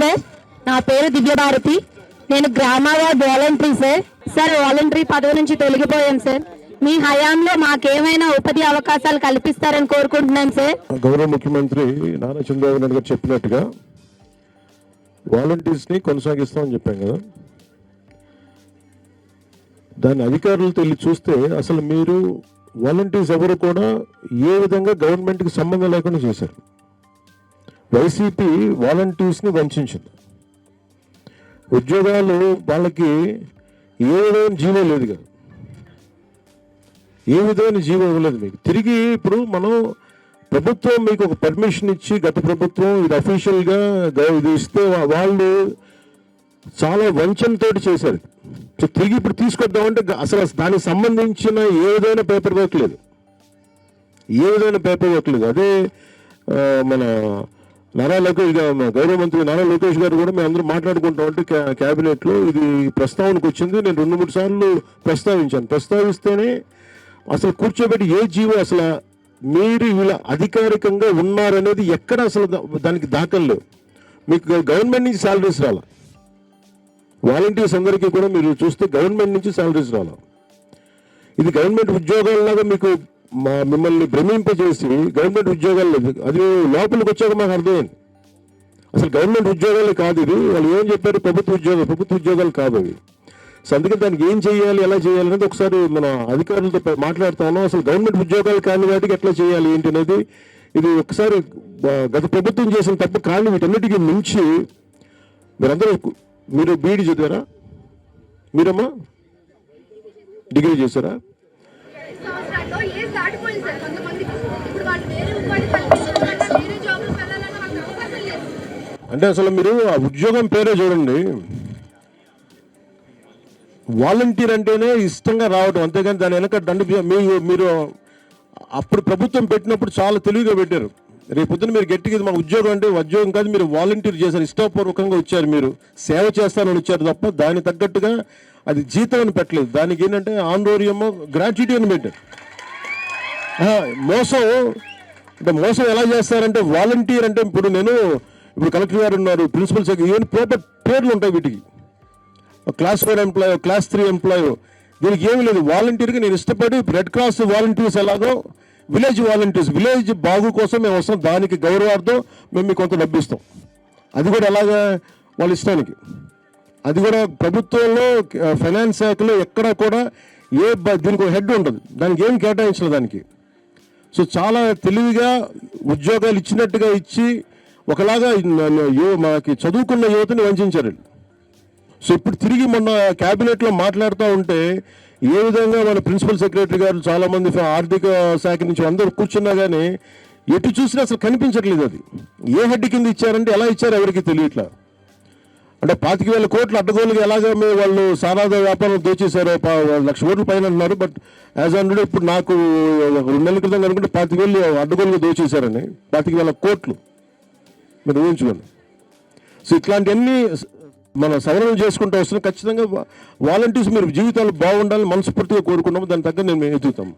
Sir. నా పేరు దివ్యభారతి. నేను గ్రామ ward voluntary sir. Sir voluntary పదవి నుంచి తొలగిపోయాం సార్. మీ హయాంలో మాకేమైనా ఉపాధి అవకాశాలు కల్పిస్తారని కోరుకుంటున్నాను సార్. గౌరవ ముఖ్యమంత్రి నారా చంద్రబాబు నాయుడు గారు చెప్పినట్టుగా వాలంటీర్స్ని కొనసాగిస్తామని చెప్పాం కదా. దాని అధికారులతో వెళ్ళి చూస్తే అసలు మీరు వాలంటీర్స్ ఎవరు కూడా ఏ విధంగా గవర్నమెంట్కి సంబంధం లేకుండా చేశారు. వైసీపీ వాలంటీర్స్ని వంచింది. ఉద్యోగాలు వాళ్ళకి ఏ విధమైన జీవో లేదు కదా, ఏ విధమైన జీవో ఇవ్వలేదు మీకు. తిరిగి ఇప్పుడు మనం ప్రభుత్వం మీకు ఒక పర్మిషన్ ఇచ్చి, గత ప్రభుత్వం ఇది అఫీషియల్గా ఇది ఇస్తే వాళ్ళు చాలా వంచనతో చేశారు. సో తిరిగి ఇప్పుడు తీసుకొద్దామంటే అసలు దానికి సంబంధించిన ఏ విధమైన పేపర్ వర్క్ లేదు, ఏ విధమైన పేపర్ వర్క్ లేదు. అదే మన నారా లోకేష్ గౌరవ మంత్రి నారా లోకేష్ గారు కూడా మేము అందరూ మాట్లాడుకుంటాం అంటే క్యాబినెట్లో ఇది ప్రస్తావనకు వచ్చింది. నేను 2-3 సార్లు ప్రస్తావించాను. ప్రస్తావిస్తేనే అసలు కూర్చోబెట్టి ఏ జీవో అసలు మీరు వీళ్ళ అధికారికంగా ఉన్నారనేది ఎక్కడ అసలు దానికి దాఖలు లేవు. మీకు గవర్నమెంట్ నుంచి శాలరీస్ రాలా. వాలంటీర్స్ అందరికీ కూడా మీరు చూస్తే గవర్నమెంట్ నుంచి శాలరీస్ రాలా. ఇది గవర్నమెంట్ ఉద్యోగాలలాగా మీకు మిమ్మల్ని భ్రమింపజేసి గవర్నమెంట్ ఉద్యోగాలు లేదు. అది లోపలికి వచ్చాక మాకు అర్థమైంది అసలు గవర్నమెంట్ ఉద్యోగాలు కాదు ఇది. వాళ్ళు ఏం చెప్పారు, ప్రభుత్వ ఉద్యోగాలు కాదు అవి. సో అందుకని దానికి ఏం చేయాలి, ఎలా చేయాలి అనేది ఒకసారి మన అధికారులతో మాట్లాడుతా ఉన్నాం. అసలు గవర్నమెంట్ ఉద్యోగాలు కాని వాటికి ఎట్లా చేయాలి ఏంటి అనేది ఇది ఒకసారి గత ప్రభుత్వం చేసిన తప్పు కానీ వీటన్నిటికీ మించి మీరు బీఈడీ చదివారా? మీరమ్మా డిగ్రీ చేశారా? అంటే అసలు మీరు ఆ ఉద్యోగం పేరే చూడండి, వాలంటీర్ అంటేనే ఇష్టంగా రావడం, అంతేగాని దాని వెనక మీరు అప్పుడు ప్రభుత్వం పెట్టినప్పుడు చాలా తెలివిగా పెట్టారు. రేపు పొద్దున మీరు గట్టిగా మా ఉద్యోగం అంటే ఉద్యోగం కాదు, మీరు వాలంటీర్ చేశారు, ఇష్టపూర్వకంగా వచ్చారు, మీరు సేవ చేస్తానని వచ్చారు తప్ప దాని తగ్గట్టుగా అది జీతం అని పెట్టలేదు. దానికి ఏంటంటే ఆందోళనమో గ్రాట్యుటీ అని పెట్టారు. మోసం అంటే మోసం ఎలా చేస్తారంటే వాలంటీర్ అంటే ఇప్పుడు కలెక్టర్ గారు ఉన్నారు, ప్రిన్సిపల్ సెక్రటరీ, ఈవెన్ పేర్లు ఉంటాయి వీటికి. క్లాస్ 4 ఎంప్లాయ్, క్లాస్ 3 ఎంప్లాయ్, దీనికి ఏమీ లేదు. వాలంటీర్గా నేను ఇష్టపడి రెడ్ క్రాస్ వాలంటీర్స్ ఎలాగో విలేజ్ వాలంటీర్స్, విలేజ్ బాగు కోసం మేము వస్తాం, దానికి గౌరవార్థం మేము మీకు కొంత డబ్బిస్తాం. అది కూడా ఎలాగా వాళ్ళ ఇష్టానికి. అది కూడా ప్రభుత్వంలో ఫైనాన్స్ శాఖలో ఎక్కడ కూడా దీనికి హెడ్ ఉండదు, దానికి ఏం కేటాయించలేదు దానికి. సో చాలా తెలివిగా ఉద్యోగాలు ఇచ్చినట్టుగా ఇచ్చి ఒకలాగా మనకి చదువుకున్న యువతని వంచారు. సో ఇప్పుడు తిరిగి మొన్న క్యాబినెట్లో మాట్లాడుతూ ఉంటే ఏ విధంగా మన ప్రిన్సిపల్ సెక్రటరీ గారు చాలామంది ఆర్థిక శాఖ నుంచి అందరూ కూర్చున్నా కానీ ఎటు చూసినా అసలు కనిపించట్లేదు. అది ఏ హెడ్ కింద ఇచ్చారంటే ఎలా ఇచ్చారో ఎవరికి తెలియట్లా. అంటే 25,000 కోట్లు అడ్డగోలుగా ఎలాగా వాళ్ళు సారాద వ్యాపారం దోచేశారో 1,00,000 కోట్ల పైన అన్నారు. బట్ యాజ్ ఆన్ టుడే ఇప్పుడు నాకు 2 నెలల క్రితం అనుకుంటే 25,000 అడ్డగోలుగా దోచేశారని, 25,000 కోట్లు మీరు ఊహించుకోండి. సో ఇట్లాంటివన్నీ మనం సవరణ చేసుకుంటూ వస్తున్నాం. ఖచ్చితంగా వాలంటీర్స్ మీరు జీవితాలు బాగుండాలని మనస్ఫూర్తిగా కోరుకున్నాము. దాని తగ్గ నేను ఎదుగుతాము.